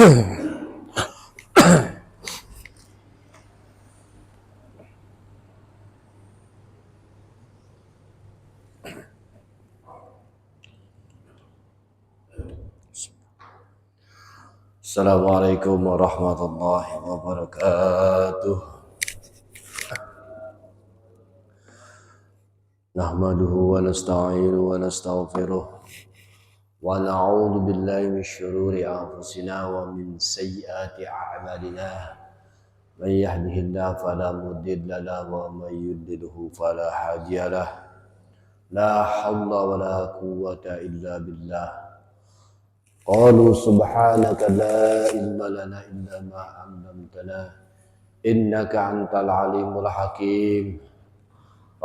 Assalamualaikum warahmatullahi wabarakatuh. Nahmaduhu wa nasta'inuhu wa nastaghfiruh wa na'udzu billahi min syururi anfusina wa min sayyiati a'malina. Man yahdihillahu fala mudilla lahu wa man yudlilhu fala hadiya lahu. La haula wa la quwwata illa billah. Qalu subhanaka la ilma lana illa ma 'allamtana innaka antal alimul hakim.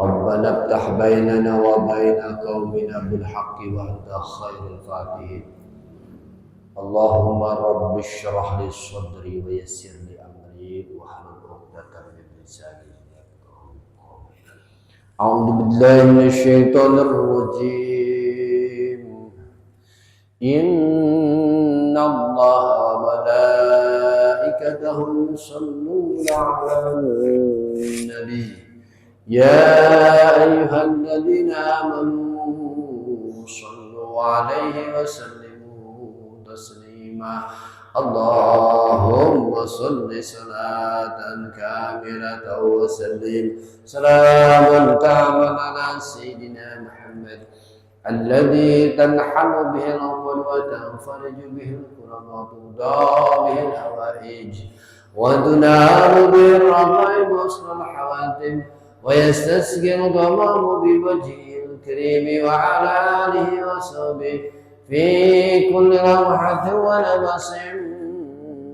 Rabbana iftah bainana wa baina qaumina bil haqqi wa anta khairul fatihin. Allahumma rabbi shrah li sadri wa yassir li amri wa hlul 'uqdatam min lisani yafqahu qawli. A'udzu billahi minasy syaithanir rajim. Inna Allaha wa malaikatahu yusholluna 'alan nabi. Ya ayyuhalladzina amanu shallu 'alaihi wa sallimu taslima. Allahumma shalli salatan kamilatan wa sallim salaman taman ala sayyidina Muhammad alladzi tanhalu bihi al-uqul wa tanfariju bihi al-kurab wa tudaa bihi al-hawaij wa tunalu bihi ar-raghaib wa asral hawatim wa yastasqil ghamamu bi wajhil karim wa ala alihi wa sahbihi fi kulli rawhatin wa nabasin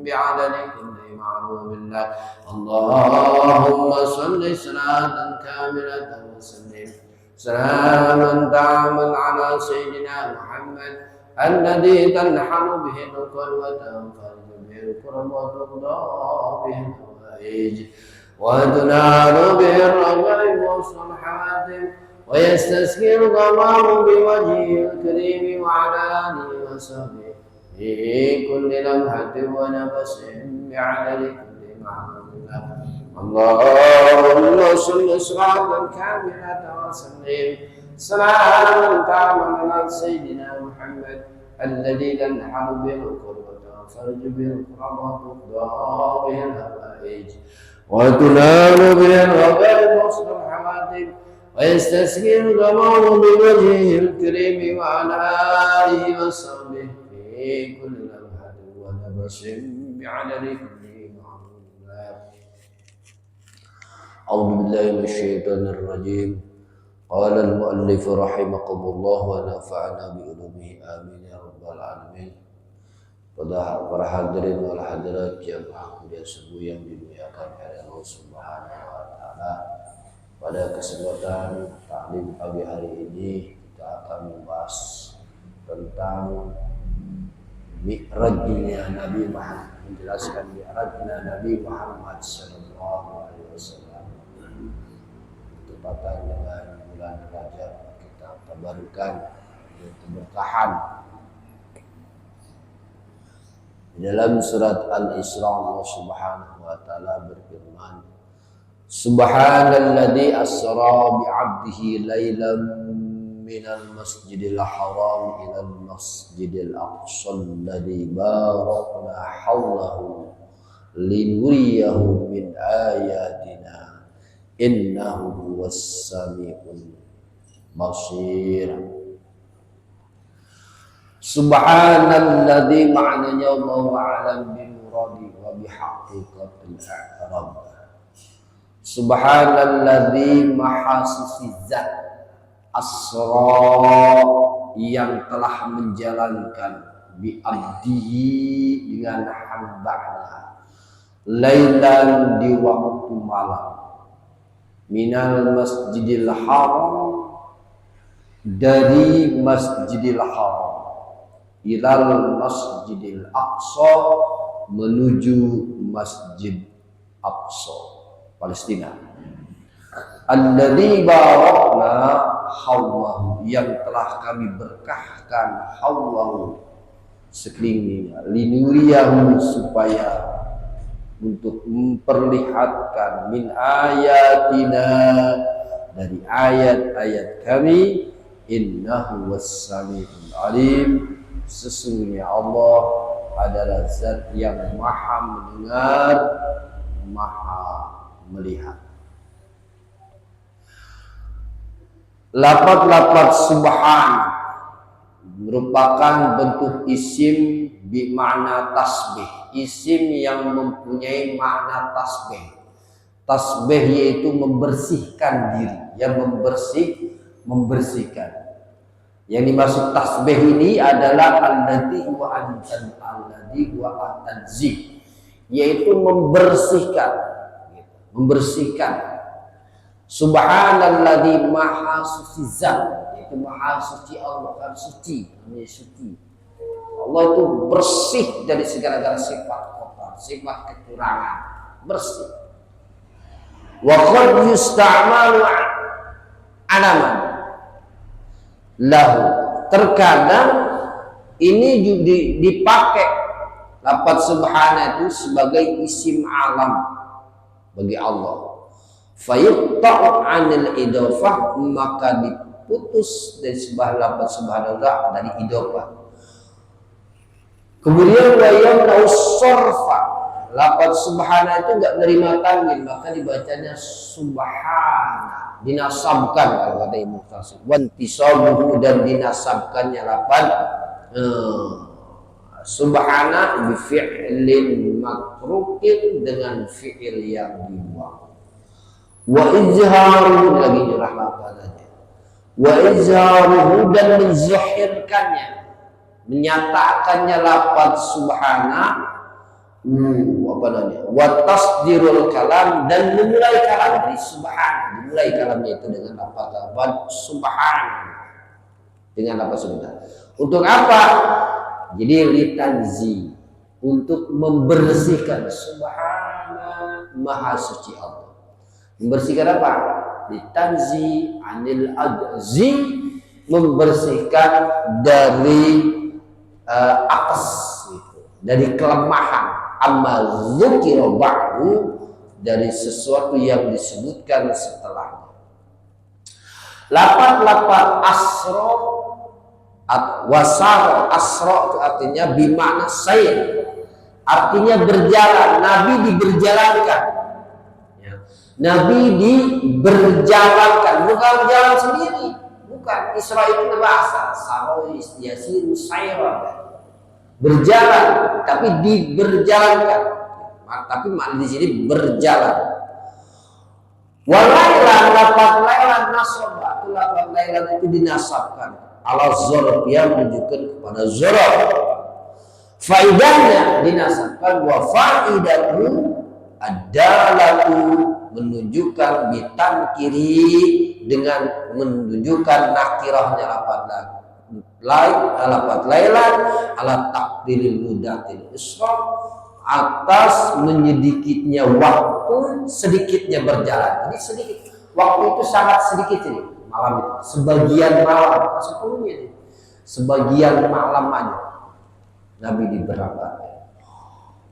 bi'adadi kulli ma'lumin lak. Allahumma salli salatan kamilatan wa sallim salaman ta'aman ala sayyidina Muhammad alladhi tanhalu bihi al-uqul wa tanfariju bihi al-kurab wa tudaa bihi al-hawaij wa tunalu bihi ar-raghaib wa asral hawatim wa yastasqi al-ghamamu bi wajhihi al-karim wa ala alihi wa sahbihi fi kulli lamhatin wa nafasin bi'adadi kulli ma'lumin lak. Allahumma salli salatan kamilatan wa sallim salaman ta'aman ala sayyidina Muhammad alladhi tanhalu bihi al-uqul wa tanfariju bihi al-kurab wa tudaa bihi al-hawaij wa tunalu bihi ar-raghaib wa asral hawatim wa yastasqi al-ghamamu bi wajhihi al-karim wa ala alihi wa sahbihi fi kulli lamhatin wa nafasin bi'adadi kulli ma'lumin lak. A'udzu billahi minasyaitonir rajim. Qala al-mu'allif rahimakumullah wa nafa'ana bi ulumihi amin ya rabbal alamin. Pada para hadirin wal hadirat jamaah kuliah subuh yang dimuliakan oleh Allah Subhanahu wa taala. Pada kesempatan taklim pagi hari ini kita akan membahas tentang Mi'rajnya Nabi Muhammad, menjelaskan Mi'rajnya Nabi Muhammad sallallahu alaihi wasallam. Bertepatan dengan bulan Rajab, kita tabarkan keberkahan. Dalam surat Al-Isra Allah Subhanahu wa taala berfirman, Subhanalladzi asra bi'abdihi lailan minal masjidil haram ilal masjidil aqsa alladzi barakna hawlahu linuriyahu min ayatina innahu huwas samiul basir. Subhanalladzi maknanya Allahu a'lam bi muradi wa bi haqiqatil i'rab. Subhanalladzi maha suci zat asra yang telah menjalankan bi abdihi dengan hambanya lailan di waktu malam minal masjidil haram dari masjidil haram ilal masjidil aqsa menuju masjid Aqsa Palestina alladzi barakna hawlahu yang telah kami berkahkan hawlahu sekelilingnya, linuriyahu, supaya untuk memperlihatkan min ayatina, dari ayat-ayat kami, innahu was-sami'ul alim, sesungguhnya Allah adalah zat yang maha mendengar, maha melihat. Lafaz-lafaz subhan merupakan bentuk isim bermakna tasbih, isim yang mempunyai makna tasbih. Tasbih yaitu membersihkan diri, yang membersihkan. Yang dimaksud tasbih ini adalah alladzi wa at-tanzih, yaitu membersihkan. Subhanalladzi, maha suci zat, yaitu maha suci Allah, kan suci. Allah itu bersih dari segala sifat kotor, sifat kekurangan, bersih. Wa qad yusta'malu alaman lahu, terkadang ini juga dipakai lafaz subhana itu sebagai isim alam bagi Allah. Fayuqta'u 'anil idhofah, maka diputus dari sebuah lafaz subhanallah dari idhofah. Kemudian wa yamna'u sarfa, lafaz subhana itu enggak nerima tanwin, maka dibacanya subhana, dinasabkan kalau kata Ibnu Qasim. Wantisabuhu, dan dinasabkannya lafaz subhana bi fi'lin matrukin, dengan fi'il yang dibuang. Wa izharuhu, lagi nyerah lafaznya. Wa izharuhu, dan menzahirkannya, menyatakannya lafaz subhana, wa tasdirul kalam, dan memulai kalam dari subhana, dimulai kalamnya itu dengan lafaz subhana, dengan lafaz subhana. Untuk apa? Jadi litanzi, untuk membersihkan. Subhana, maha suci Allah. Membersihkan apa? Litanzi anil adzi, membersihkan dari atas, gitu, dari kelemahan. Amma dzukira ba'du, dari sesuatu yang disebutkan setelahnya. Lafaz asra wasar, asra itu artinya bimakna sayr, artinya berjalan. Nabi diberjalankan, Nabi diberjalankan, bukan jalan sendiri, bukan. Isra itu bahasa sarois yasiru sayran, berjalan, tapi diberjalankan. Tapi makna di sini berjalan. Walailan, lafaz lailan nasaba, lafaz lailan itu dinasabkan ala dzarf, yang menunjukkan kepada dzarf. Faidahnya dinasabkan wa faidatu ad-dalatu, menunjukkan bitan kiri, dengan menunjukkan nakirahnya lafaz lailan ala takdiril mudatil isra, atas menyedikitnya waktu, sedikitnya berjalan. Jadi sedikit, waktu itu sangat sedikit ini, malam itu, sebagian malam, sepenuhnya ini, sebagian malam aja Nabi diberangkatkan.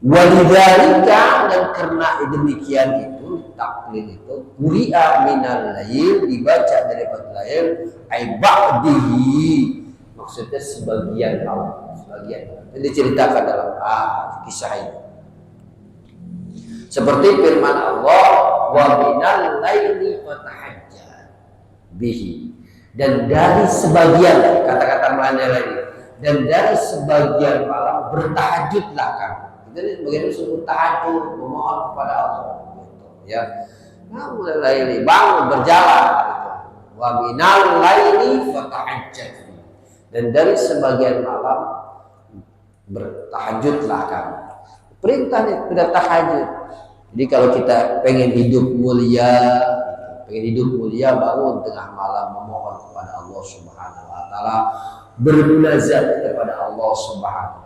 Walidzalika, dan karena demikian itu, taklid itu quri'a minal lail, dibaca dari lail, ai ba'dihi, maksudnya sebagian malam, sebagian malam. Ini diceritakan dalam kisah ini. Seperti firman Allah, wa minal laili fatahajjat bihi, dan dari sebagian, kata-kata makna lagi, dan dari sebagian malam bertahajudlah kamu. Jadi bagaimana suruh tahajud, memohon kepada Allah, gitu, ya. Nah, mulai laili, bangun, berjalan, gitu. Wa minal laili fatahajjat, dan dari sebagian malam bertahajudlah kamu. Perintahnya tidak tahajud. Jadi kalau kita pengen hidup mulia, bangun tengah malam, memohon kepada Allah Subhanahu wa taala, bermunajat kepada Allah Subhanahu.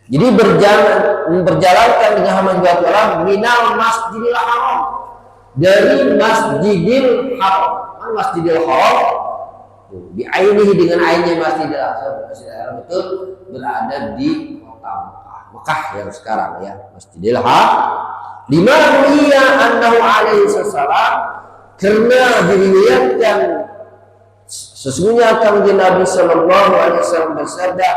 Jadi berjalankan dengan hamba Allah minal masjidil haram, dari masjidil haram. Masjidil haram Bi'ainihi dengan ainnya Masjidil Aqsa. Masjidil Haram itu berada di kota Mekah. Mekah yang sekarang ya, Masjidil Haram. Di mana ia annahu alaihi salam, karena diriwayatkan sesungguhnya kanjeng Nabi sallallahu alaihi wasallam bersabda,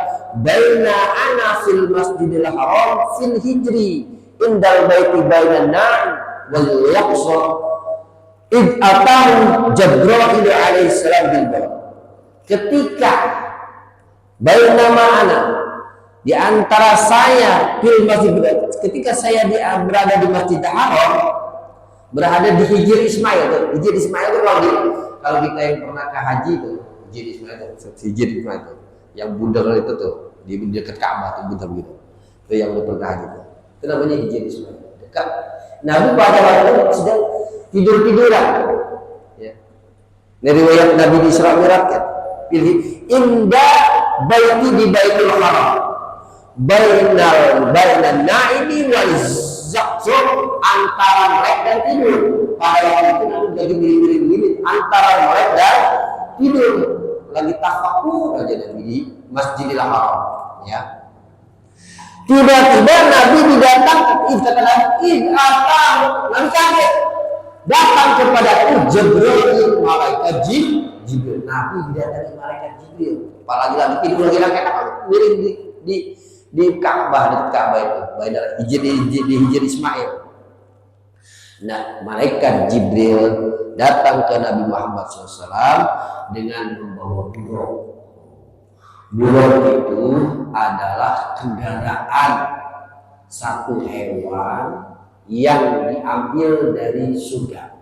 "Baina ana fil Masjidil Haram fil hijri indal baiti bainan na'i wal yaqsa id atahu Jibril alaihi salam bil bait." Ketika baina ma'ana di antara saya fil masjid, ketika saya berada di Masjidil Haram, berada di Hijr Ismail. Hijr Ismail itu kalau kita yang pernah ke haji tuh, Hijr Ismail itu yang bundar itu tuh di dekat Ka'bah tuh, bundar begitu. Itu yang udah pernah haji tuh. Itu namanya Hijr Ismail. Dekat. Nabi pada waktu itu sedang tidur-tiduran. Ya. Dari riwayat Nabi di Isra Mi'raj kan. Indah baiti di Baitul Haram. Bainan na'imi wal zakzur, antara melek dan tidur. Pada waktu itu Nabi lagi miring-miring antara melek dan tidur, lagi tafakur aja Nabi di Masjidil Haram ya. Tiba-tiba Nabi didatangkan, kata Nabi, Nabi kaget, datang kepada Jibril, malaikat Jibril. Nabi didatangi malaikat Jibril, apalagi lagi tidur lagi miring di Ka'bah, itu di Hijr Ismail. Nah, malaikat Jibril datang ke Nabi Muhammad SAW dengan membawa buruk. Buruk itu adalah kendaraan satu hewan yang diambil dari surga.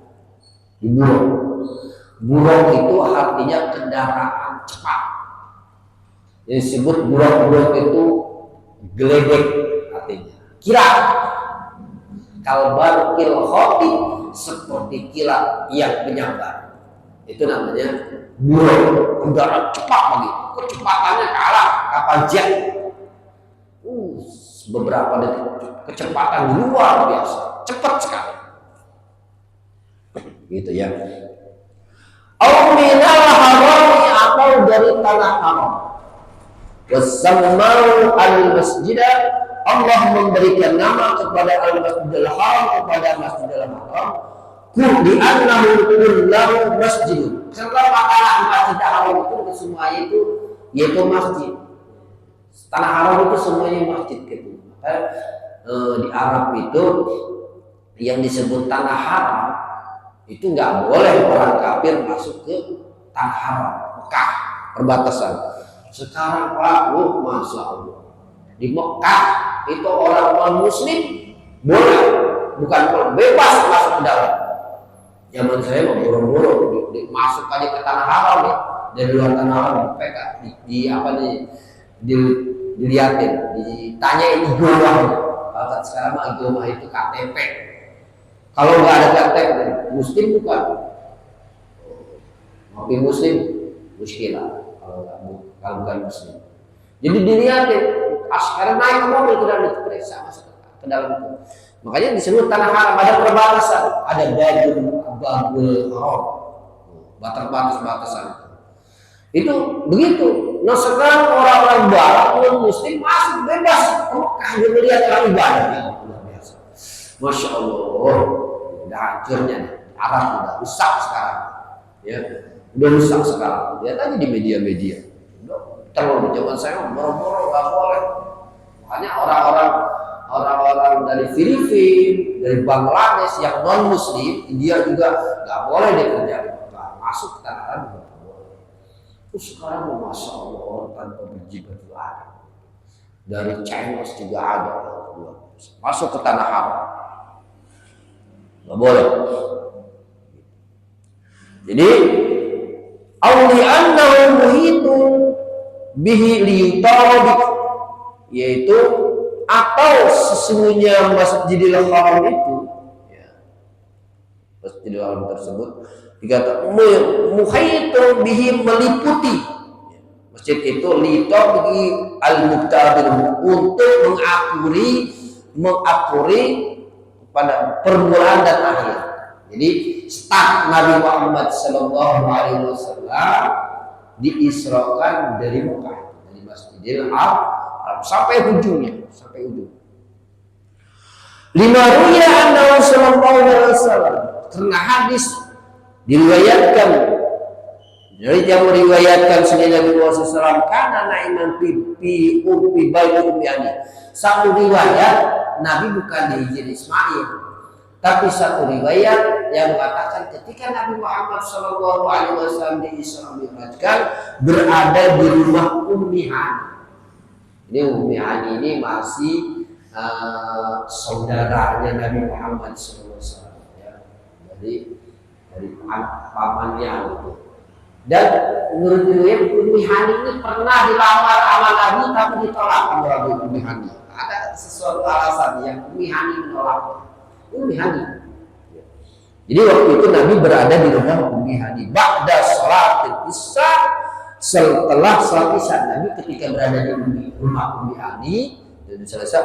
Buruk itu artinya kendaraan cepat. Yang disebut buruk itu geledek artinya. Kira kalbar kilhoti, seperti kilat yang menyambar. Itu namanya buruk, kendaraan cepat begitu. Kecepatannya kalah kapal jet. Beberapa detik, kecepatan luar biasa, cepat sekali. Gitu ya. Au minal harami, atau dari tanah haram. Wasamau al-masjidah, Allah memberikan nama kepada al-masjidil haram, kepada masjidil haram, li'annahu kullahu masjid. Karena makalah masjidil haram itu semuanya itu yaitu masjid. Tanah haram itu semuanya masjid gitu. Maka di Arab itu yang disebut tanah haram itu nggak boleh orang kafir masuk ke tanah haram, Mekah, perbatasan. Sekarang Pak, masya Allah, di Mekah itu orang non-muslim boleh, bukan boleh, bebas masuk ke dalam. Zaman saya mau boro-boro masuk aja ke tanah haram ya, dari luar tanah haram dilihatin, ditanyain igomah. Kalau sekarang mah igomah itu KTP. Kalau nggak ada KTP, muslim bukan, tapi muslim muskilah kalau bukan muslim. Jadi dilihatin, sekarang naik ke mobil tidak diperiksa masuk ke dalam itu. Makanya disebut tanah haram, ada perbatasan, ada babul haram, batas-batasan. Itu begitu. Nah sekarang orang-orang barat, non muslim masuk bebas. Kamu melihat orang ibadah luar biasa. Masya Allah, udah hancurnya nih. Arab udah rusak sekarang, ya, udah rusak sekarang. Lihat aja di media-media. Terlalu zaman saya boro-boro nggak boleh. Makanya orang-orang dari Filipina, dari Bangladesh yang non muslim, India juga nggak boleh dia kerja di Mekah. Masuk ke tanah haram juga nggak boleh. Terus sekarang masya Allah tanpa berjibat ada. Dari China juga ada. Masuk ke tanah haram nggak boleh. Jadi auli'annahu muhitun bihi liyutawadik, yaitu atau sesungguhnya Masjidil Haram itu ya, Masjidil Haram tersebut dikata muhitun bihi, meliputi ya, masjid itu liyutawadik al-muqtadir, untuk mengakuri pada permulaan dan akhir. Jadi start Nabi Muhammad Sallallahu Alaihi Wasallam diisrakan dari Mekah, dari Masjidil Haram sampai ujungnya, sampai ujung. Lima ruya anna sallallahu alaihi wasallam, karena hadis diriwayatkan dari yang meriwayatkan Sayyidina Nabi SAW karena naiman fi bayi Ummi Hani. Satu riwayat Nabi bukan di Hijr Ismail, tapi satu riwayat yang mengatakan ketika Nabi Muhammad SAW diisra mi'rajkan berada di rumah Ummi Hani. Ini Ummi Hani ini masih saudaranya Nabi Muhammad SAW, ya. Dari pamannya gitu. Dan menurut riwayat Ummi Hani ini pernah dilamar sama Nabi tapi ditolak oleh Ummi Hani. Ada sesuatu alasan yang Ummi Hani menolak. Ummi Hani. Jadi waktu itu Nabi berada di rumah Ummi Hani. Ba'da sholatil isya, setelah sholat isya, Nabi ketika berada di rumah Ummi Hani dan selesai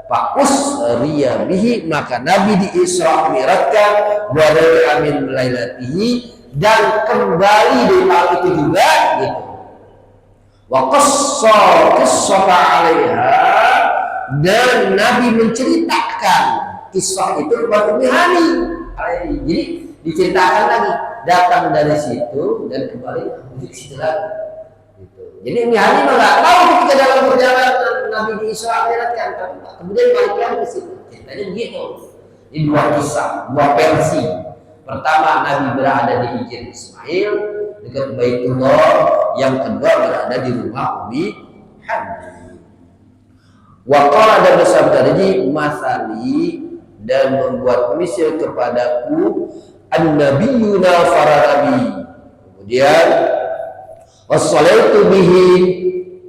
Fa'us riya bihi, maka Nabi diisra mi'rajkan wa raja'a min lailatihi, dan kembali dari malam itu juga gitu. Wa qassa qissata 'alaiha, dan Nabi menceritakan kisah itu kepada Ummi Hani. Jadi diceritakan lagi, datang dari situ dan kembali ke situ lagi. Gitu. Jadi Ummi Hani enggak tahu ketika dalam perjalanan Nabi di Isra Mi'rajkan, kemudian balik lagi ke situ. Ceritanya begitu. Ini dua kisah, dua versi. Pertama Nabi berada di Hijr Ismail dekat Baitullah, yang kedua berada di rumah Ummi Hani. Wa qala, dan bersabda Nabi, masali, dan membuat misal kepadaku an-nabiyuna para nabi. Kemudian wassalatu bihim,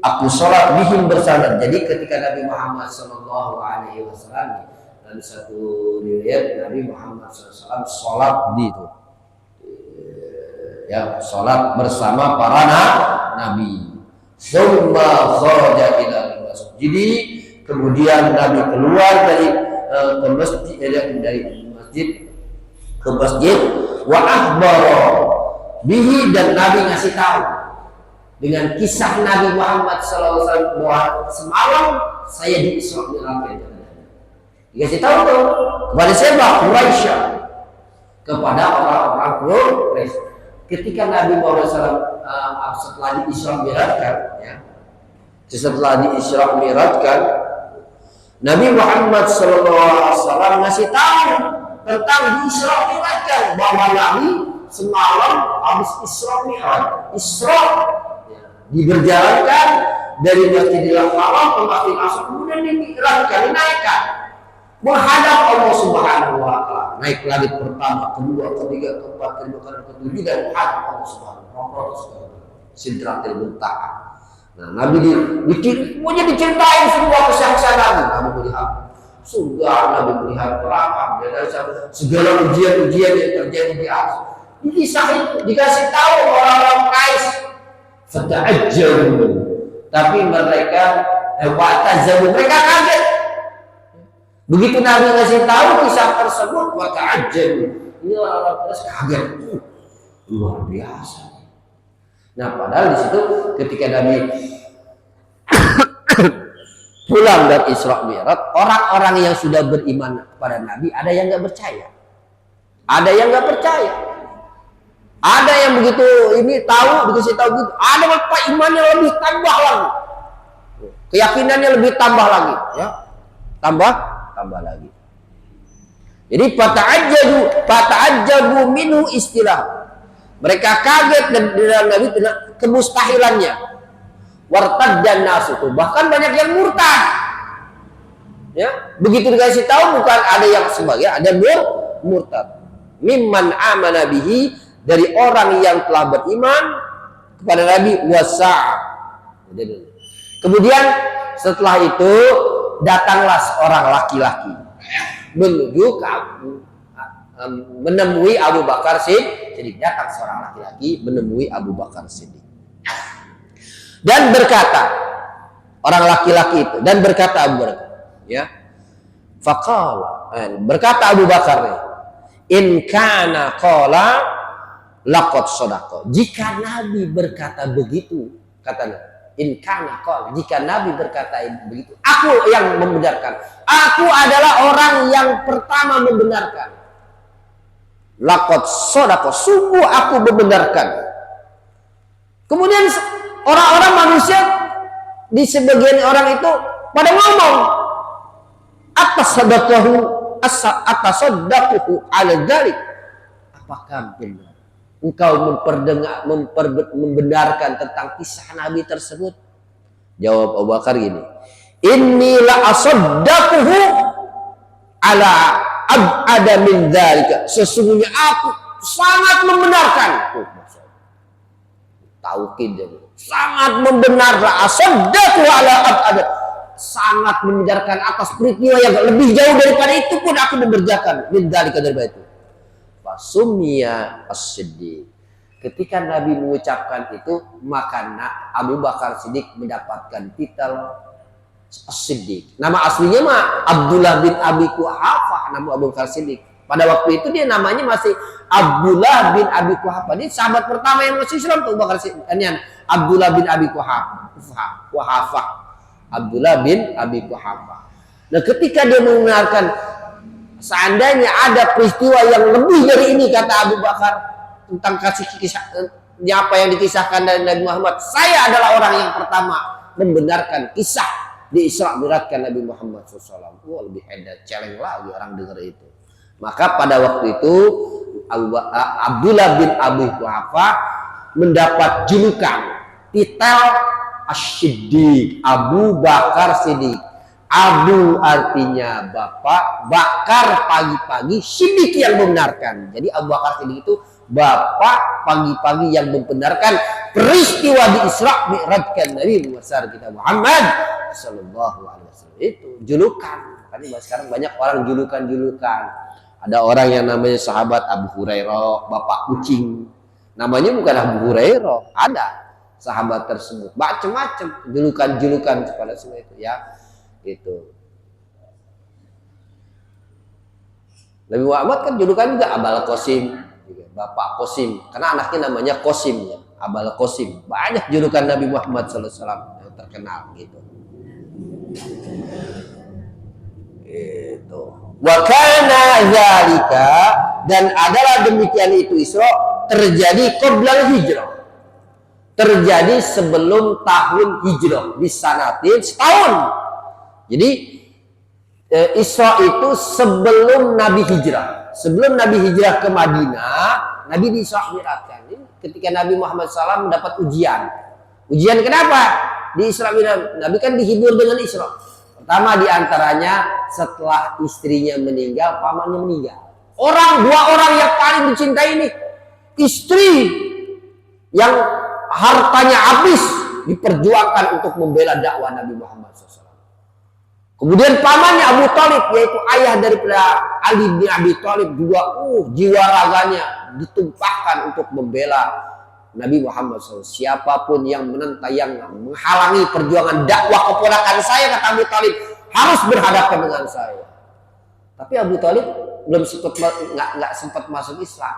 aku sholat bihim bersama. Jadi ketika Nabi Muhammad SAW dalam satu riwayat Nabi Muhammad SAW sholat di itu, ya, sholat bersama para nabi. Summa kharaja ila masjid. Jadi kemudian Nabi keluar dari masjid ke masjid, wa akhbara bihi, dan Nabi ngasih tahu dengan kisah Nabi Muhammad SAW bahwa semalam saya di Isra Mi'raj. Dikasih tahu tuh kepada siapa? Quraisy, kepada orang-orang Quraisy. Ketika Nabi Muhammad SAW setelah di Isra Mi'rajkan, ya, setelah di Isra Mi'rajkan, Nabi Muhammad SAW ngasih tahu tentang di Isra Mi'rajkan bahwa Nabi semalam habis Isra Mi'raj. Isra diberjalankan dari Masjidil Haram ke Masjidil Aqsa, kemudian dimi'rajkan, dinaikkan menghadap Allah Subhanahu wa Ta'ala, naik langit pertama, kedua, ketiga, keempat, kelima, keenam, ketujuh, dan menghadap Allah Subhanahu wa Ta'ala, Sidratil Muntaha. Nah, Nabi diceritain semua kesaksian Nabi melihat surga, Nabi melihat neraka, segala ujian-ujian yang terjadi di atas. Dikasih tahu orang-orang Quraisy. Fata'ajjabu, tapi mereka wa'tazabu, mereka kaget. Begitu Nabi ngasih tahu kisah tersebut, wata'ajjabu, ini orang-orang Quraisy kaget. Luar biasa. Nah, padahal di situ ketika Nabi pulang dari Isra Mi'raj, orang-orang yang sudah beriman kepada Nabi ada yang nggak percaya, ada yang nggak percaya. Ada yang begitu ini tahu, dikasih tahu gitu. Ada apa imannya lebih tambah lagi, keyakinannya lebih tambah lagi, ya, tambah lagi. Jadi fata'ajjabu minhu istilah. Mereka kaget dengan Nabi kemustahilannya. Wartaddan nasu, bahkan banyak yang murtad. Ya, begitu dikasih tahu bukan ada yang sebagai, ada murtad. Mimman amana bihi, dari orang yang telah beriman kepada Nabi wasa'. Kemudian setelah itu datanglah seorang laki-laki menuju ke menemui Abu Bakar Siddiq. Datang seorang laki-laki menemui Abu Bakar Siddiq dan berkata, orang laki-laki itu, dan berkata Abu Bakar, ya, faqala, berkata Abu Bakar, in kana qala laqad sadaqa. Jika Nabi berkata begitu, katanya, in kana qala, jika Nabi berkata begitu, aku yang membenarkan. Aku adalah orang yang pertama membenarkan. Laqad sadaqa, sungguh aku membenarkan. Kemudian orang-orang manusia di sebagian orang itu pada ngomong, atasaddaqahu ala dzalik. Apakah benar engkau membenarkan tentang kisah Nabi tersebut? Jawab Abu Bakar gini, inni la asaddaquhu ala ab'ada min dzalika. Sesungguhnya aku sangat membenarkan. Taukid, sangat membenarkan. Asaddaqu ala ab'ada, sangat membenarkan atas peristiwa yang lebih jauh daripada itu pun aku memberjakan min dzalika, daripada itu. Fasumia as-Siddiq. Ketika Nabi mengucapkan itu, maka Abu Bakar Siddiq mendapatkan titel as-Siddiq. Nama aslinya mah Abdullah bin Abi Quhafah, nama Abu Bakar Siddiq. Pada waktu itu dia namanya masih Abdullah bin Abi Quhafah. Ini sahabat pertama yang masuk Islam tuh, Abu Bakar Siddiq. Abdullah bin Abi Quhafah. Abdullah bin Abi Quhafah. Nah, ketika dia membenarkan, seandainya ada peristiwa yang lebih dari ini, kata Abu Bakar, tentang kisah apa yang dikisahkan dari Nabi Muhammad, saya adalah orang yang pertama membenarkan kisah di Isra Mi'rajkan Nabi Muhammad SAW. Wah, lebih hebat, celeng lagi orang dengar itu. Maka pada waktu itu Abdullah bin Abi Quhafah mendapat julukan titel As-Siddiq, Abu Bakar Siddiq. Abu artinya bapak, Bakar pagi-pagi, Siddiq yang membenarkan. Jadi Abu Bakar Siddiq itu bapak pagi-pagi yang membenarkan peristiwa di Isra Mi'rajkan Nabi besar kita Muhammad sallallahu alaihi wasallam. Itu julukan. Karena sekarang banyak orang julukan-julukan. Ada orang yang namanya sahabat Abu Hurairah, bapak kucing. Namanya bukan Abu Hurairah, ada sahabat tersebut. Macam-macam julukan-julukan kepada semua itu ya. Gitu. Nabi Muhammad kan julukan juga Abal Qasim, Bapak Qasim, karena anaknya namanya Qasim ya, Abal Qasim. Banyak julukan Nabi Muhammad SAW yang terkenal gitu. Itu. Wa kana zalika, dan adalah demikian itu Isra terjadi qabla hijrah. Terjadi sebelum tahun hijrah, bisanatin setahun. Jadi Isra itu sebelum Nabi hijrah. Sebelum Nabi hijrah ke Madinah, Nabi di Isra Mi'rajkan. Ketika Nabi Muhammad SAW mendapat ujian. Ujian kenapa? Di Isra Mi'raj, Nabi kan dihibur dengan Isra. Pertama diantaranya setelah istrinya meninggal, pamannya meninggal. Dua orang yang paling dicintai ini, istri yang hartanya habis diperjuangkan untuk membela dakwah Nabi Muhammad SAW. Kemudian pamannya Abu Thalib, yaitu ayah daripada Ali bin Abi Thalib, juga jiwa raganya ditumpahkan untuk membela Nabi Muhammad SAW. Siapapun yang menentang, yang menghalangi perjuangan dakwah keponakan saya, kata Abu Thalib, harus berhadapan dengan saya. Tapi Abu Thalib belum sempat, nggak sempat masuk Islam,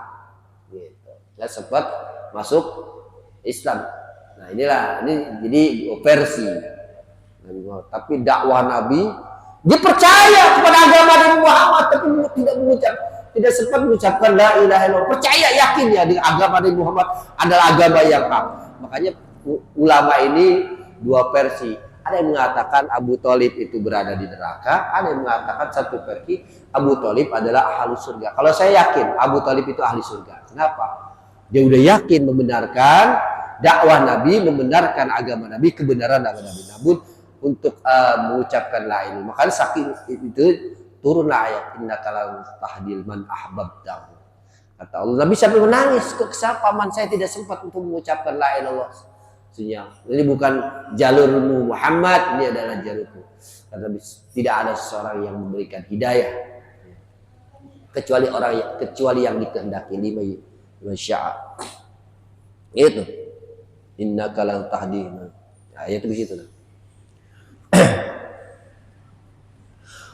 gitu. Nggak sempat masuk Islam. Nah inilah, ini jadi versi. Tapi dakwah Nabi, dia percaya kepada agama Nabi Muhammad, tapi tidak sempat mengucapkan la ilaha illallah. Percaya, yakin ya di agama Nabi Muhammad adalah agama yang hak. Makanya ulama ini dua versi. Ada yang mengatakan Abu Thalib itu berada di neraka, ada yang mengatakan satu versi Abu Thalib adalah ahli surga. Kalau saya yakin Abu Thalib itu ahli surga. Kenapa? Dia udah yakin membenarkan dakwah Nabi, membenarkan agama Nabi, kebenaran agama Nabi. Namun untuk mengucapkan la ilaha, makanya saking itu turunlah ayat innaka la tahdil man ahbabtahu. Kata Allah, Nabi sampai menangis, kok paman saya tidak sempat untuk mengucapkan la ilaha illallah. Ini bukan jalurmu Muhammad, ini adalah jalurku. Kata Nabi, tidak ada seseorang yang memberikan hidayah kecuali yang dikehendaki, liman syaa. Itu innaka la tahdil. Ayat itu begitu.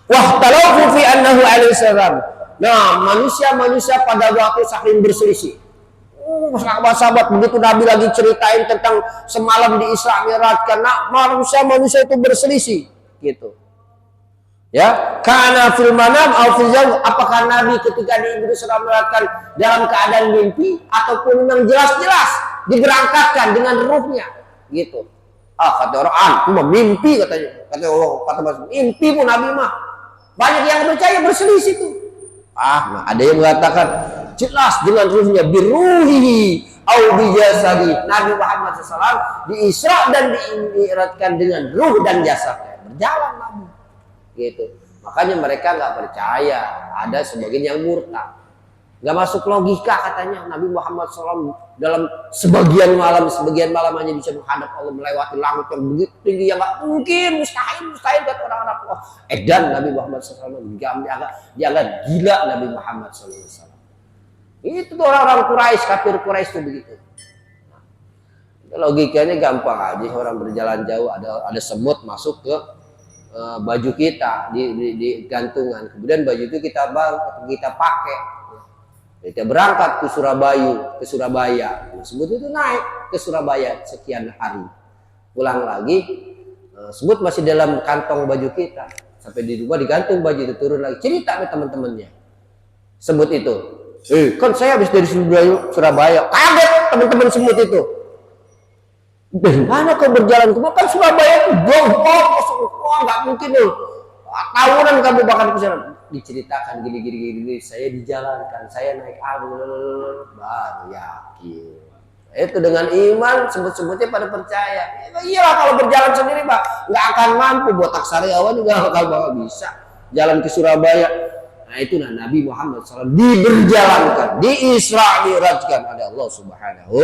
Wahtalafu fi annahu alaihi salam. Nah, manusia pada waktu saling berselisih. Sahabat-sahabat begitu Nabi lagi ceritain tentang semalam di Isra Mi'raj, karena manusia itu berselisih gitu. Ya, karena fil manam apakah Nabi ketika di Isra Mi'raj dalam keadaan mimpi ataupun memang jelas-jelas diberangkatkan dengan ruhnya gitu. Kata orang, cuma mimpi katanya. Kata Allah, mimpi pun Nabi mah. Banyak yang percaya berselisih tuh. Ada yang mengatakan jelas dengan ruhnya, biruhihi au bijasadi. Nabi Muhammad SAW diisra dan diiratkan dengan ruh dan jasadnya, berjalan Nabi gitu. Makanya mereka nggak percaya, ada sebagian yang murtad, nggak masuk logika katanya. Nabi Muhammad SAW dalam sebagian malam hanya bisa menghadap Allah, melewati langit yang begitu tinggi, yang nggak mungkin, mustahil kata orang-orang Allah. Dan Nabi Muhammad SAW dianggap gila. Nabi Muhammad SAW itu orang-orang Quraisy, kafir Quraisy itu begitu. Logikanya gampang aja, orang berjalan jauh ada semut masuk ke baju kita di gantungan, kemudian baju itu kita pakai. Kita berangkat ke Surabaya. Semut itu naik ke Surabaya sekian hari. Pulang lagi, semut masih dalam kantong baju kita. Sampai di rumah digantung baju itu, turun lagi. Cerita ke teman-temannya. Semut itu, kan saya habis dari Surabaya. Kaget teman-teman semut itu. Dari mana kau berjalan? Kan Surabaya itu jauh, nggak mungkin loh. Tahunan kamu bahkan ke sana. Diceritakan gini, saya dijalankan, saya naik angin, baru yakin. Itu dengan iman, sebut-sebutnya pada percaya. Iyalah, kalau berjalan sendiri Pak, nggak akan mampu. Botak Sariawan juga nggak bisa jalan ke Surabaya. Nah itu Nabi Muhammad SAW diberjalankan, diisra mi'rajkan oleh Allah Subhanahu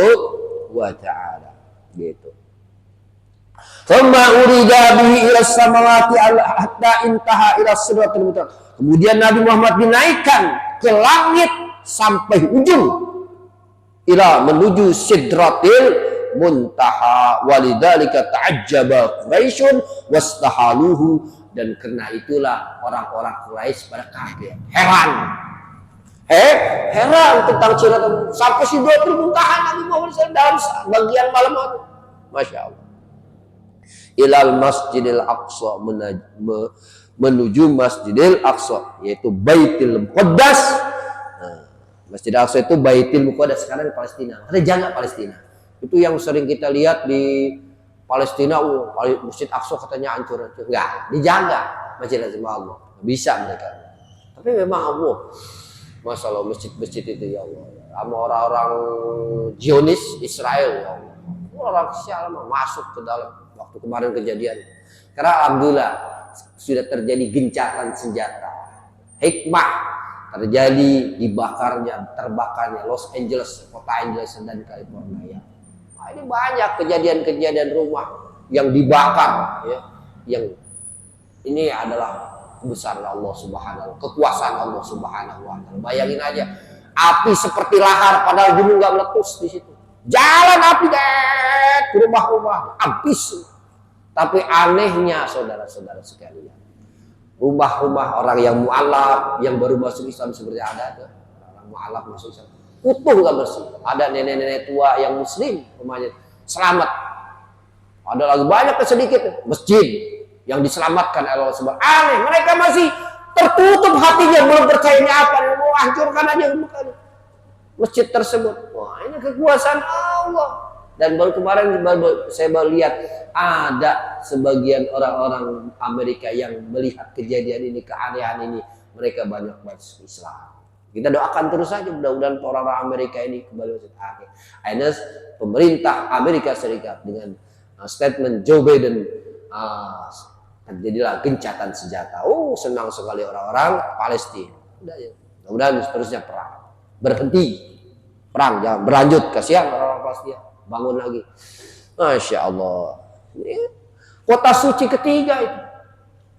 wa Ta'ala gitu. Thumma urida bihi ila samawati hatta intaha ila sidratil muntaha. Kemudian Nabi Muhammad dinaikkan ke langit sampai ujung, menuju sidratil muntaha. Walidzalika ta'ajjaba Quraisyun wastahaluhu, dan karena itulah orang-orang Quraisy pada kaget, heran tentang sidratul sampai sidratul muntaha. Nabi Muhammad SAW dalam bagian malam itu, masya Allah, ilal masjidil aqsa, menuju Masjidil Aqsa, yaitu Baitul Muqaddas. Masjidil Aqsa itu Baitul Muqaddas, sekarang di Palestina. Ada jaga Palestina. Itu yang sering kita lihat di Palestina, Masjid Aqsa katanya hancur. Enggak, dijaga Masjidil Aqsa Allah. Bisa mereka. Tapi memang Allah, masalah masjid-masjid itu ya Allah, sama orang-orang Zionis Israel ya Allah. Orang sial masuk ke dalam waktu kemarin kejadian. Karena alhamdulillah sudah terjadi gencatan senjata. Hikmah terjadi terbakarnya Los Angeles, kota Angeles dan California. Nah, ini banyak kejadian-kejadian rumah yang dibakar ya. Yang ini adalah kebesaran Allah Subhanahu, kekuasaan Allah Subhanahu wa Ta'ala. Bayangin aja, api seperti lahar padahal gunung nggak meletus di situ. Jalan api ke rumah-rumah habis. Tapi anehnya saudara-saudara sekalian, rumah-rumah orang yang mu'alaf, yang baru masuk Islam seperti ada tuh, orang mu'alaf masuk Islam, utuh nggak bersih. Ada nenek-nenek tua yang Muslim, rumahnya selamat. Ada lagi banyak sedikit masjid yang diselamatkan Allah Subhanahu. Aneh, mereka masih tertutup hatinya, belum percaya ini apa, mau hancurkan aja masjid tersebut. Wah, ini kekuasaan Allah. Dan baru kemarin saya lihat ada sebagian orang-orang Amerika yang melihat kejadian ini, keanehan ini, mereka banyak masuk Islam. Kita doakan terus saja, mudah-mudahan orang-orang Amerika ini kembali masuk akhir. Akhirnya pemerintah Amerika Serikat dengan statement Joe Biden, terjadilah gencatan senjata. Senang sekali orang-orang Palestina. Mudah-mudahan seterusnya perang berhenti, perang jangan berlanjut, kasihan orang-orang Palestina, bangun lagi. Masya Allah. Ini kota suci ketiga itu.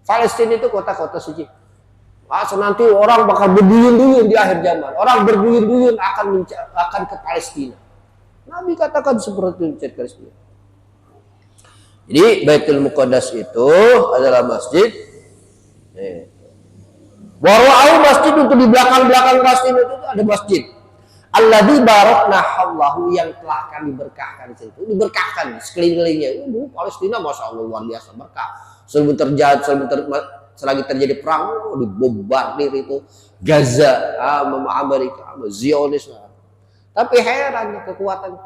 Palestina itu kota-kota suci. Nanti orang bakal berduyun-duyun di akhir zaman. Orang berduyun-duyun akan ke Palestina. Nabi katakan seperti itu Palestina. Jadi Baitul Muqaddas itu adalah masjid. Warwa'u masjid, untuk di belakang-belakang Palestina itu ada masjid. Alladzi barakna hawlahu, yang telah kami berkahkan di situ. Diberkahkan sekelilingnya. Palestina masya Allah luar biasa berkah. Selagi terjadi perang, dibombardir itu Gaza, Amerika, Zionis. Tapi heran kekuatan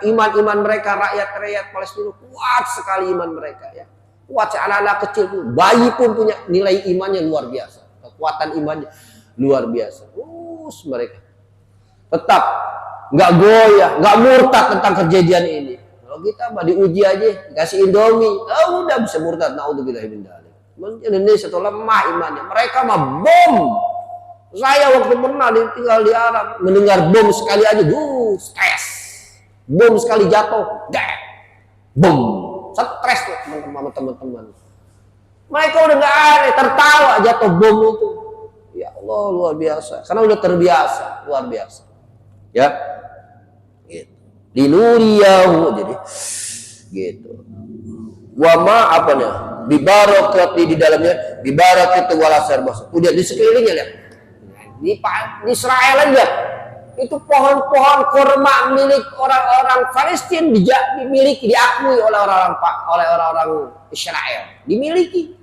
iman mereka, rakyat Palestina kuat sekali iman mereka ya. Kuat, anak-anak kecil, bayi pun punya nilai imannya luar biasa. Kekuatan imannya luar biasa. Terus mereka tetap nggak goyah, nggak murtad tentang kejadian ini. Kalau kita mah diuji aja, dikasih Indomie, udah bisa murtad. Naudzubillah min dzalik. Indonesia itu lemah imannya. Mereka mah bom. Saya waktu pernah tinggal di Arab, mendengar bom sekali aja, stres. Bom sekali jatuh, bom, stres tuh teman-teman. Mereka udah nggak aneh, tertawa jatuh bom itu. Ya Allah luar biasa, karena udah terbiasa, luar biasa. Ya, gitu. Linuriyahu, jadi gitu. Wama apa nih? Bibarakati, di dalamnya bibarakati walasar basah. Udah di sekelilingnya lihat. Di Israel aja itu pohon-pohon kurma milik orang-orang Palestina dimiliki, diakui oleh orang-orang Israel, dimiliki.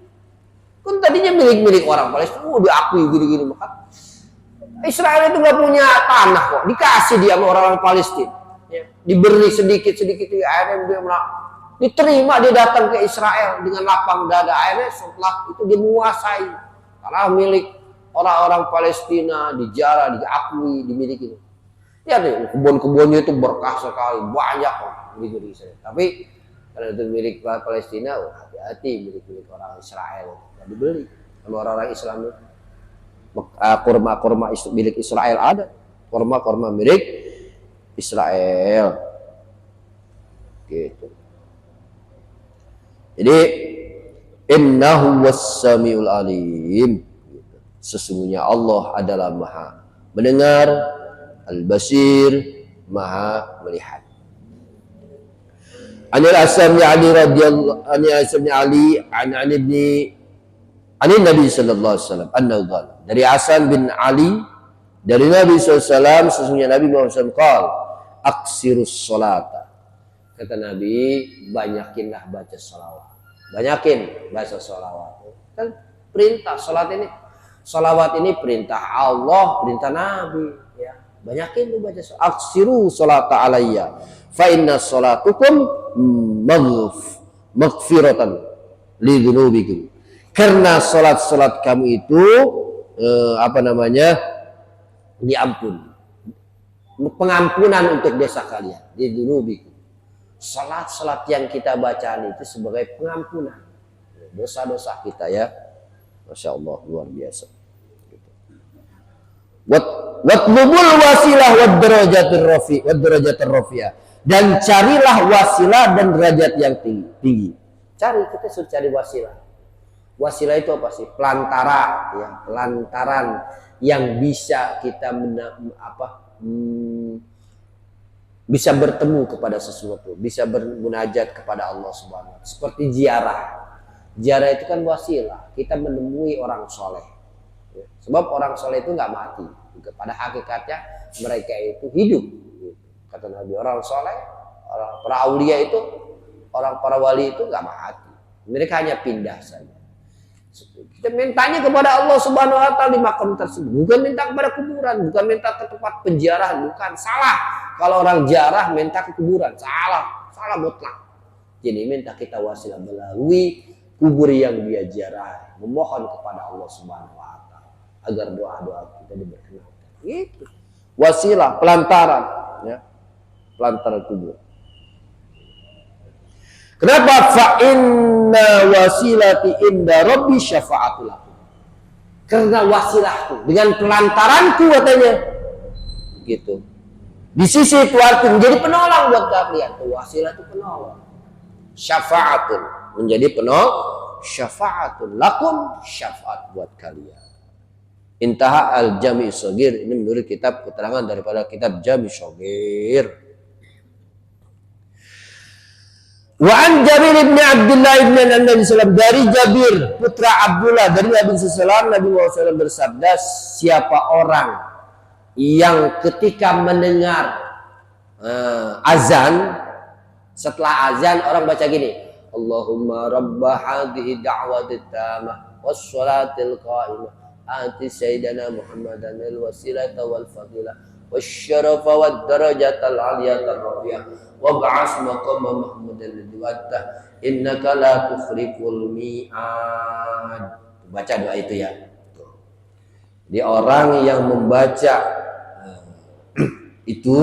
Kan tadinya milik orang Palestina, diakui gini-gini. Maka Israel itu nggak punya tanah kok, dikasih dia sama orang-orang Palestina, ya. Diberi sedikit-sedikit, akhirnya dia diterima, dia datang ke Israel dengan lapang dada. Akhirnya setelah itu dia menguasai karena milik orang-orang Palestina, dijarah, diakui, dimiliki. Ya nih, kebun-kebunnya itu berkah sekali, banyak kok di Israel. Tapi kalau itu milik Palestina, hati-hati, milik orang Israel, nggak dibeli sama orang-orang Islam. Kurma milik Israel ada, kurma milik Israel, gitu. Jadi innahu was-sami'ul alim. Sesungguhnya Allah adalah Maha mendengar, Al-Basir, Maha melihat. Anil Asami Ali radhiyallahu an Nabi sallallahu alaihi wasallam annahu qala, dari Hasan bin Ali dari Nabi sallallahu alaihi wasallam, sesungguhnya Nabi Muhammad SAW qala, aksirus sholata, kata Nabi, banyakinlah baca sholawat. Banyakin baca sholawat. Kan perintah salat ini. Salawat ini perintah Allah, perintah Nabi, ya. Banyakin lu baca sholawat. Aksiru sholata alayya fa inna sholatukum maghfiratan lidzunubikum. Karena salat kamu itu diampun. Pengampunan untuk dosa kalian, lidzunubikum. Salat yang kita bacaan itu sebagai pengampunan dosa-dosa kita, ya. Masya Allah luar biasa. Watlubul wasilah wad darajatir rafi'ah, dan carilah wasilah dan derajat yang tinggi. Kita suruh cari wasilah. Wasilah itu apa sih? Pelantaran yang bisa kita bisa bertemu kepada sesuatu, bisa bermunajat kepada Allah Subhanahu wa taala. Seperti ziarah. Ziarah itu kan wasilah, kita menemui orang soleh. Sebab orang soleh itu nggak mati. Pada hakikatnya mereka itu hidup. Kata Nabi, orang soleh, para aulia itu, para wali itu nggak mati. Mereka hanya pindah saja. Kita mintanya kepada Allah Subhanahu wa taala di makam tersebut. Bukan minta kepada kuburan, bukan minta ke tempat penjarahan, bukan. Salah. Kalau orang jarah minta ke kuburan, salah mutlak. Jadi minta kita wasilah melalui kubur yang dia ziarah, memohon kepada Allah Subhanahu wa taala agar doa-doa kita diberkenankan. Itu wasilah, pelantaran, ya. Pelantaran kubur. Kenapa? Fa inna wasilati inda rabbi syafa'atul lakum. Karena wasilahku, dengan pelantaranku katanya, gitu. Di sisi Tuhan menjadi penolong buat kalian. Wasilah itu penolong. Syafa'atul, menjadi penolong. Syafa'atul lakum, syafaat buat kalian. Intaha al-Jami' Shaghir. Ini menurut kitab keterangan daripada kitab Jami' Shaghir. Wa an Jabir bin Abdullah bin Nabi sallallahu, dari Jabir putra Abdullah dari Nabi sallallahu, Nabi Muhammad bersabda, siapa orang yang ketika mendengar azan, setelah azan orang baca gini, Allahumma rabba hadhihi da'watit tamah wassalatil qa'imah ati sayyidina Muhammadan al-wasilata wal fadilah wasyarafa wad darajatal aliyatar rafi'ah wab'as maqama mahmudan alladhi wa'attah innaka la tukhliful mi'ad. Baca doa itu ya. Di orang yang membaca itu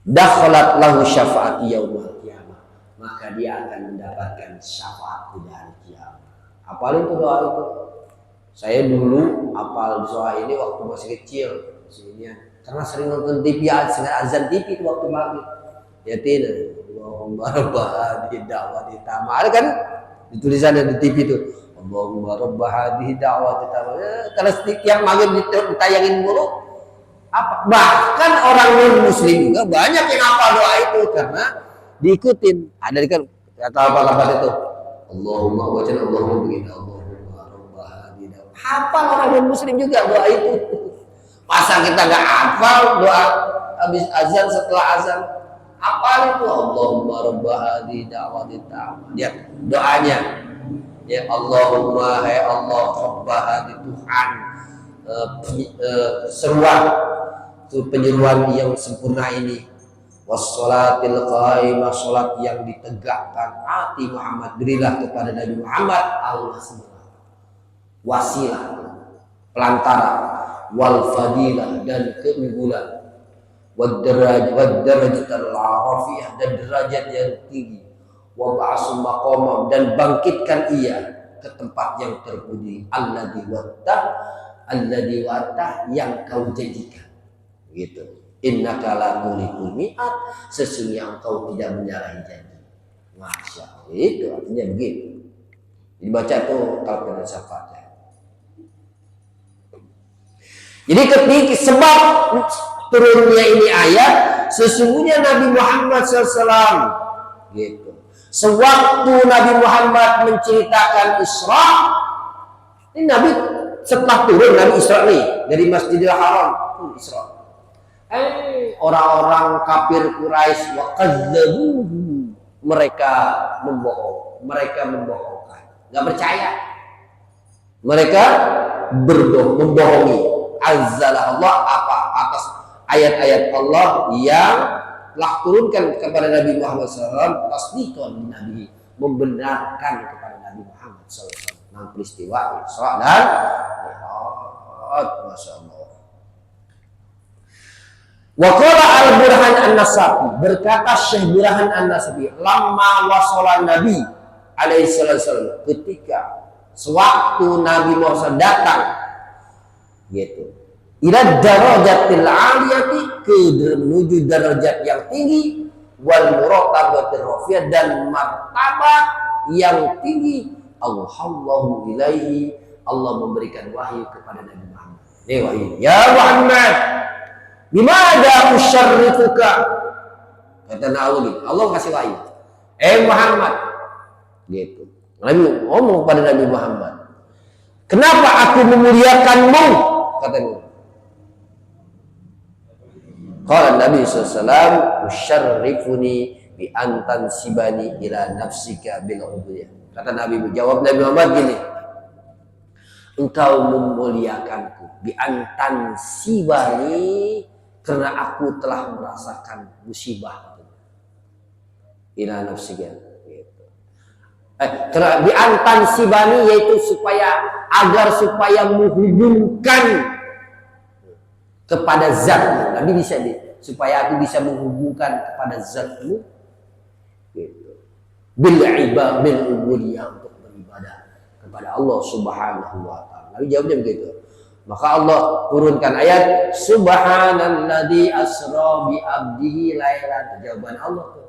dakhalat lahu syafaat yaumil qiyamah, maka dia akan mendapatkan syafaat di hari kiamat. Apalin itu doa itu. Saya dulu apal doa ini waktu masih kecil, karena sering nonton TV, azan TV itu waktu maghrib. Ya tidak, Allahumma rabbah hadhihi da'wati tamah. Ada kan tulisannya di TV itu, Allahumma rabbah hadhihi da'wati tamah. Kalau setiap maghrib ditayangin mulu. Apa? Bahkan orang non muslim juga banyak yang hafal doa itu karena diikutin. Ada kan kata apa itu? Allahumma wajal Allahumma begini, Allahumma rabbah hadhihi da'wati. Hafal orang non muslim juga doa itu. Masa kita nggak hafal doa habis azan, setelah azan? Hafal itu Allahumma rabbah hadhihi da'wati tamah. Lihat doanya. Ya Allahumma, hai Allah, rabbah hadhihi, Tuhan seruan itu penyeruan yang sempurna ini, wassalatil qaimah, salat yang ditegakkan, ati Muhammad, berilah kepada Nabi Muhammad wasilah, pelantara, wal fadilah, dan keunggulan, wad darajatul arafiyah, dan derajat yang tinggi, wa ba'su maqamah, dan bangkitkan ia ke tempat yang terpuji, alladzi wa'attah, yang kau janjikan. Gitu. Innaka la tukhliqul mi'ad, sesungguhnya engkau tidak menyalahi janji. Masya Allah, itu artinya begitu. Dibaca tuh kalau kena syafaatnya. Jadi ketika sebab turunnya ini ayat, sesungguhnya Nabi Muhammad SAW gitu. Sewaktu Nabi Muhammad menceritakan Isra, ini Nabi setelah turun Nabi Isra nih dari Masjidil Haram pun Isra. Orang-orang kafir Quraisy wa kadzdzabuhu, mereka membohongkan, nggak percaya, mereka membohongi. Azzalah Allah apa atas ayat-ayat Allah yang telah turunkan kepada Nabi Muhammad SAW, tasdiqan Nabi, membenarkan kepada Nabi Muhammad SAW tentang peristiwa Isra dan Mi'raj. Masya Allah. Wa qala al-Burhan an-Nasafi, berkata Syekh Burhan an-Nasafi, lamma wasala Nabi alaihi wasallam, ketika sewaktu Nabi Muhammad datang gitu, ila darajatil aliyati, ke menuju derajat yang tinggi, wal muratabatir rafiyah, dan martabat yang tinggi, Allahu ilaihi, Allah memberikan wahyu kepada Nabi Muhammad. Ini wahyu, ya Muhammad, bimada usyarrifuka, kata Nabi, Allah kasih wahyu, Muhammad gitu. Nabi ngomong pada Nabi Muhammad, kenapa aku memuliakanmu, katanya. Qala Nabi SAW, usyarrifuni bi antan sibani ila nafsika bil ubudiyah. Kata Nabi, jawab Nabi Muhammad gini, engkau memuliakanku bi antan sibani, karena aku telah merasakan musibah ila nafsika gitu. Karena bi antan sibani, yaitu supaya menghubungkan kepada zatmu. Nabi bisa supaya aku bisa menghubungkan kepada zatmu gitu. Bil ibadah, bil ubudiyah, untuk beribadah kepada Allah Subhanahu wa taala. Nabi jawabnya begitu. Maka Allah turunkan ayat subhanalladzi asra bi abdihi lailan. Jawaban Allah tuh,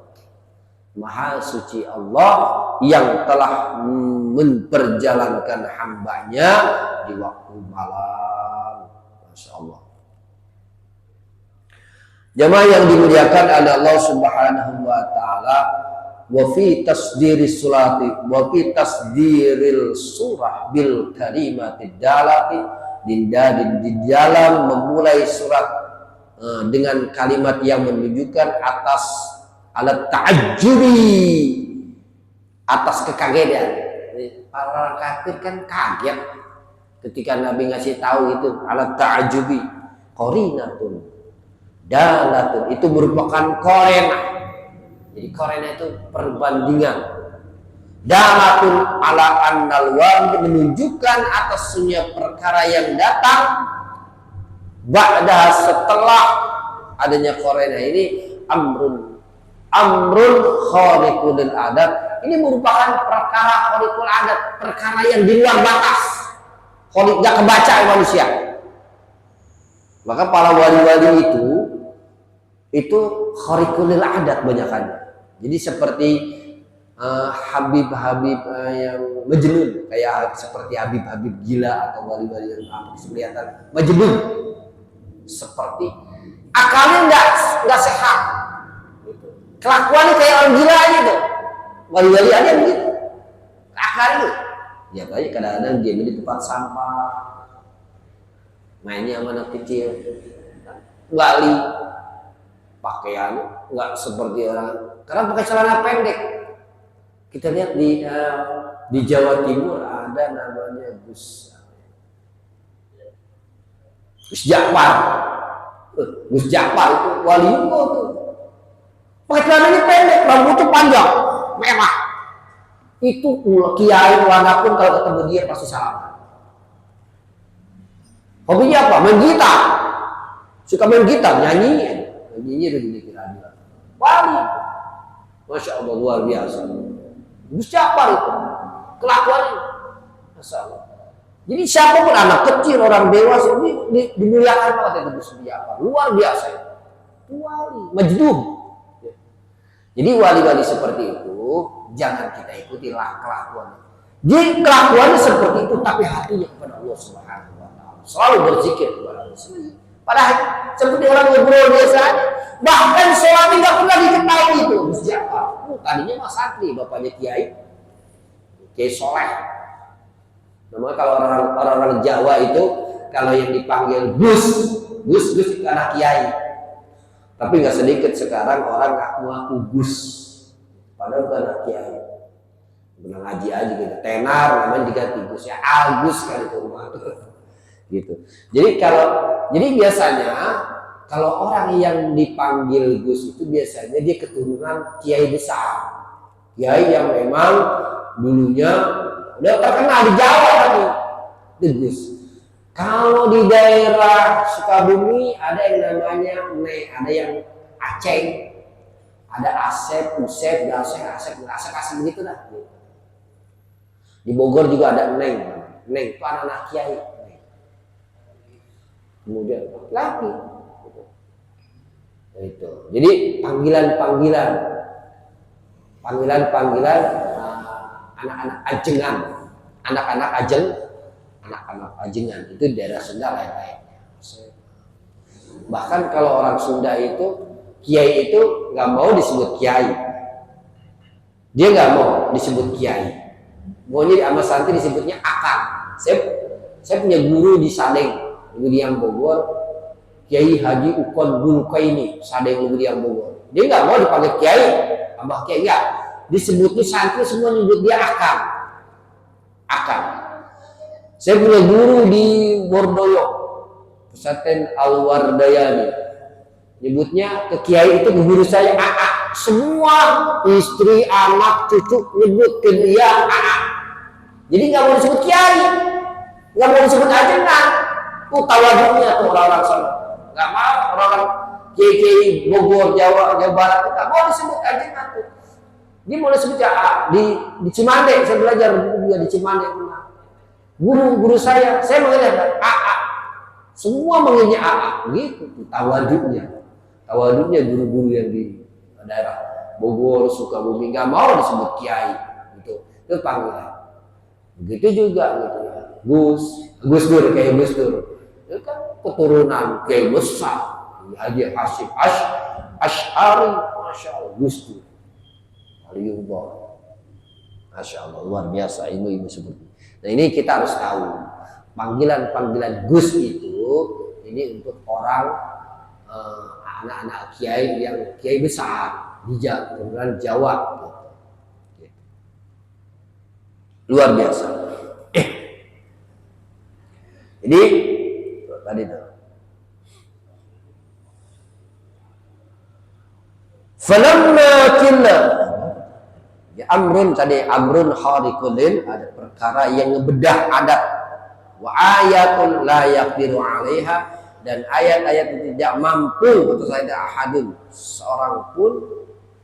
Maha suci Allah yang telah memperjalankan hambanya di waktu malam. Masya Allah. Jamaah yang dimuliakan oleh Allah Subhanahu wa taala, wa fi tasdiris surati wa fi tasdiril surah bil kalimatid dalati, di dalam memulai surat dengan kalimat yang menunjukkan atas alat ta'ajjubi, atas kekagetan. Para orang kafir kan kaget ketika Nabi ngasih tahu itu alat ta'ajjubi, qarinatun dalatun, itu merupakan korena. Jadi korena itu perbandingan. Dalatun ala annal warid, menunjukkan atasnya perkara yang datang ba'da, setelah adanya korena ini, amrun khariqul adat. Ini merupakan perkara khariqul adat, perkara yang di luar batas, gak kebaca manusia. Maka para wali-wali itu khariqul adat banyakannya. Jadi seperti Habib-habib yang majnun, kayak seperti Habib-habib gila atau wali-wali yang kelihatan majnun, seperti akalnya nggak sehat, kelakuannya kayak orang gila aja tuh. Wali-wali aja begitu, akalnya ya banyak. Kadang-kadang dia di tempat sampah, mainnya sama anak kecil, wali pakaian nggak seperti orang, karena pakai celana pendek. Kita lihat di Jawa Timur ada namanya Gus Ja'far. Gus Ja'far itu wali tuh. Pakai celananya pendek, rambutnya panjang, merah. Itu kiai manapun kalau ketemu dia pasti salam. Hobinya apa? Main gitar. Suka main gitar, nyanyi udah dikira dia. Wali. Masya Allah, luar biasa. Gus Ja'far itu kelakuannya, Masya Allah. Jadi siapapun, anak kecil, orang dewasa, ini dimuliakan banget itu Gus Ja'far, luar biasa itu. Wali, majdum. Jadi wali-wali seperti itu jangan kita ikutilah kelakuannya. Jadi kelakuannya seperti itu, tapi hatinya kepada Allah Subhanahu wa Ta'ala, selalu berzikir kepada Allah. Padahal seperti orang ngobrol biasa aja. Bahkan sholatnya nggak pernah diketahui itu Gus Ja'far. Tadinya mah santri, bapaknya Kiai Soleh. Namanya kalau orang-orang Jawa itu kalau yang dipanggil Gus itu anak Kiai. Tapi nggak sedikit sekarang orang ngaku Gus, padahal bukan anak Kiai. Pernah ngaji aja gitu, tenar namanya diganti Gus, ya Agus kan itu rumah gitu. Jadi biasanya kalau orang yang dipanggil Gus itu biasanya dia keturunan kiai besar, kiai yang memang dulunya udah terkenal di Jawa tadi, itu Gus. Kalau di daerah Sukabumi ada yang namanya ada yang Aceh, ada Asep, Usep, Asep begitu dah. Di Bogor juga ada Neng itu anak kiai. Kemudian laki. Itu. Jadi panggilan anak-anak ajengan, anak-anak ajengan itu daerah Sunda lain-lain. Bahkan kalau orang Sunda itu kiai itu nggak mau disebut kiai, dia nggak mau disebut kiai, maunya sama santri disebutnya akang. Saya punya guru di Sadeng, Luguriang Bogor, Kiai Haji Ukon Bulkaini, Sadeng Luguriang Bogor. Dia nggak mau dipanggil kiai, abah kiai enggak, disebutnya santri semua nyebut dia akang. Saya punya guru di Bordoyo, Pesantren Al-Wardayani, nyebutnya ke kiai itu ke guru saya AA. Semua istri, anak, cucu nyebut ke dia AA. Jadi nggak mau disebut kiai, nggak mau disebut ajengan. Tawaduknya tuh orang-orang sana nggak mau, orang kiai Bogor, Jawa Barat nggak mau disebut ajengan tuh. Dia mau disebut di Cimande. Saya belajar juga di Cimande. Guru saya mengenai AA. Semua mengenai AA. Gitu tawaduknya guru-guru yang di daerah Bogor, Sukabumi nggak mau disebut kiai. Itu panggilan. Begitu juga gitu ya. Gus Dur, kayak Gus Dur. Itu kan keturunan kiai besar. Haji Hasyim Asy'ari, Masya Allah, Gus Dur. Masya Allah, luar biasa ilmu seperti. Nah ini kita harus tahu panggilan Gus itu ini untuk orang anak-anak kiai yang kiai besar di Jawa gitu. Luar biasa. Jadi tadi itu. Falamma killa ya amrun khariqulin, ada perkara yang ngebedah adat, wa ayatun la yaqdiru 'alaiha, dan ayat-ayat yang tidak mampu atau tidak ahadun seorang pun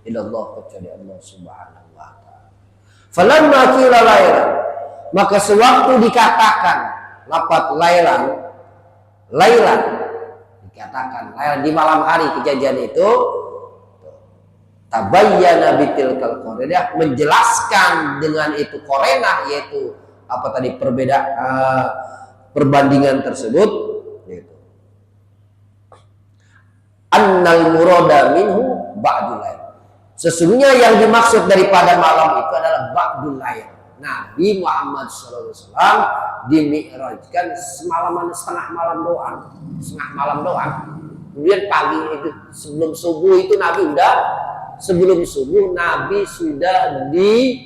illallah kecuali Allah Subhanahu wa taala. Falamma qila lailan, maka sewaktu dikatakan lafaz lailan dikatakan lailan di malam hari kejadian itu, tabayyana bitilkal qarinah, menjelaskan dengan itu qarinah, yaitu apa tadi perbandingan tersebut, yaitu annal murada minhu ba'dul lail, sesungguhnya yang dimaksud daripada malam itu adalah ba'dul lail. Nabi Muhammad SAW dimi'rajkan setengah malam doang. Kemudian pagi itu sebelum subuh itu Nabi sudah di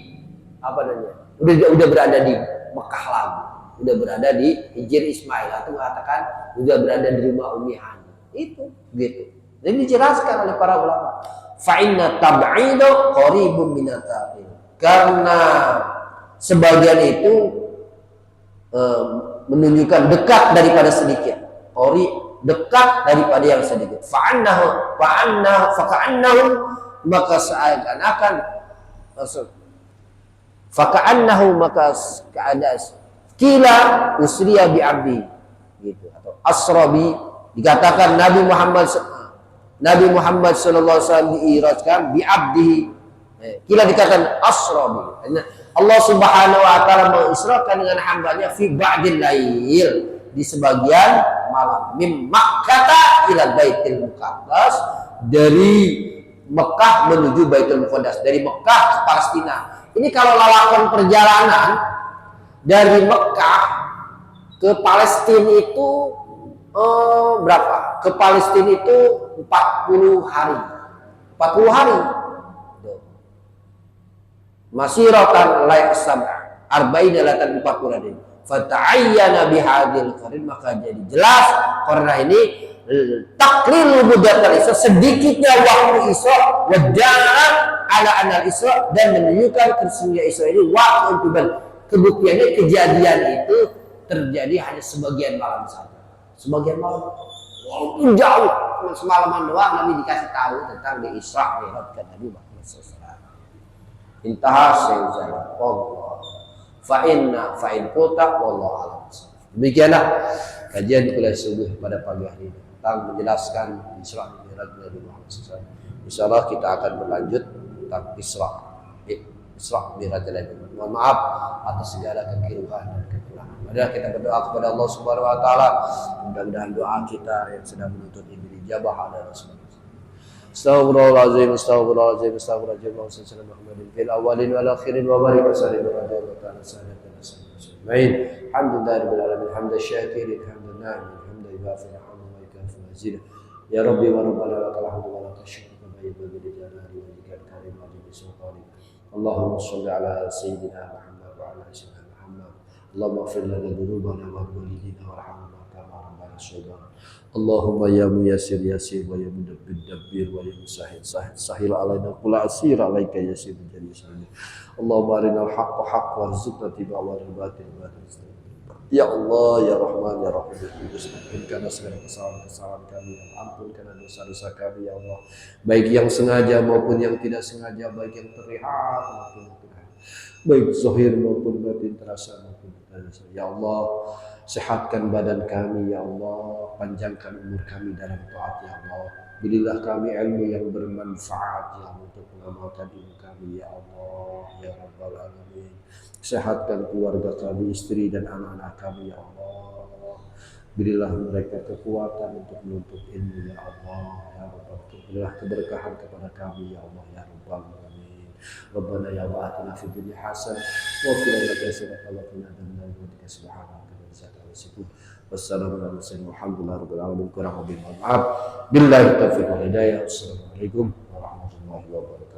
udah berada di Mekah lagi, udah berada di Hijr Ismail, atau mengatakan udah berada di rumah Ummi Hani. Itu gitu. Jadi dijelaskan oleh para ulama, fa inna tab'idu qaribun minat ta'khir, karena sebagian itu menunjukkan dekat daripada sedikit, dekat daripada yang sedikit. Fa'annahu maka seakan-akan maka keadaan kila usriya bi abdi gitu, atau asrabi, dikatakan Nabi Muhammad sallallahu alaihi wasallam diirajkan bi abdihi, kila dikatakan asrabi, Allah Subhanahu wa taala mengisrakan dengan hambanya fi ba'dil lail, di sebagian malam, mim Makkah ila Baitul Muqaddas, dari Mekah menuju Baitul Muqaddas, dari Mekah ke Palestina. Ini kalau lakukan perjalanan dari Mekah ke Palestina itu berapa? Ke Palestina itu 40 hari. 40 hari. Masiratan la sab'a arba'ina latan 40 hari. Fata'ayyana bihadil qarin, maka jadi jelas karena ini taklil mudatal Isra, sedikitnya waktu Isra, wajah ala anal Isra, dan menunjukkan tersembunyi Isra ini waktu untuk kebuktiannya kejadian itu terjadi hanya sebagian malam saja, sebagian malam, walaupun jauh, semalaman doang Nabi dikasih tahu tentang di Isra Mi'raj Nabi Muhammad SAW. Intaha sayyidan Allah fa'in kota wallahu a'lam. Demikianlah kajian kuliah subuh pada pagi hari ini tentang menjelaskan Isra Mi'raj Nabi Muhammad SAW. Insyaallah kita akan berlanjut tentang Isra Mi'raj Nabi. Mohon maaf atas segala kekeliruan dan kekurangan. Mari kita berdoa kepada Allah Subhanahu wa taala, mudah-mudahan doa kita yang sedang menuntut ini dijabah oleh Rasulullah. Astaghfirullahaladzim, astaghfirullahaladzim, astaghfirullahaladzim, Allahumma shalli ala Muhammadin fil awwalin wal akhirin wa barik wa sallim ala ta'ala sayyidina Muhammadin. Alhamdulillahirabbil alamin, hamdan syakirin, hamdan na'imin, hamdan ghafirin, hamdan yukafi mazidah. Ya Rabbi wa Rabbana lakal hamdu wa lakal syukru kama yanbaghi li jalali wajhikal karim wa li sultanik. Allahumma shalli ala sayyidina Muhammad wa ala sayyidina Muhammad. Allahumma ighfir lana dhunubana wa walidina warhamna kama rabbana shaghira. Allahumma ya muyassir yasir wa ya mudabbir dabbir wa ya musahhil sahil alaina qul asir alaika yasir jadi sahil. Allahumma arinal haqqa haqqa warzuqna tiba'al batil batil. Ya Allah ya Rahman ya Rahim, ampunkan segala kesalahan kami, ampunkan dosa-dosa kami ya Allah, baik yang sengaja maupun yang tidak sengaja, baik yang terlihat maupun yang tidak, baik zahir maupun batin, terasa maupun tidak terasa. Ya Allah, sehatkan badan kami ya Allah, panjangkan umur kami dalam taat ya Allah. Berilah kami ilmu yang bermanfaat ya Allah, untuk mengamalkan ilmu kami ya Allah ya Rabbal Alamin. Sehatkan keluarga kami, istri dan anak-anak kami ya Allah. Berilah mereka kekuatan untuk menuntut ilmu ya Allah ya Rabbal. Berilah keberkahan kepada kami ya Allah ya Rabbal Alamin. Rabbana ya Allah atina fid dunya hasanah wa fil akhirati hasanah wa qina adzabannar. Subhana rabbika rabbil izzati amma yasifun. Wassalamu ala mursalin walhamdulillahi rabbil alamin. Kurang lebih mohon maaf. Billahi taufiq wal hidayah. Wassalamualaikum warahmatullahi wabarakatuh.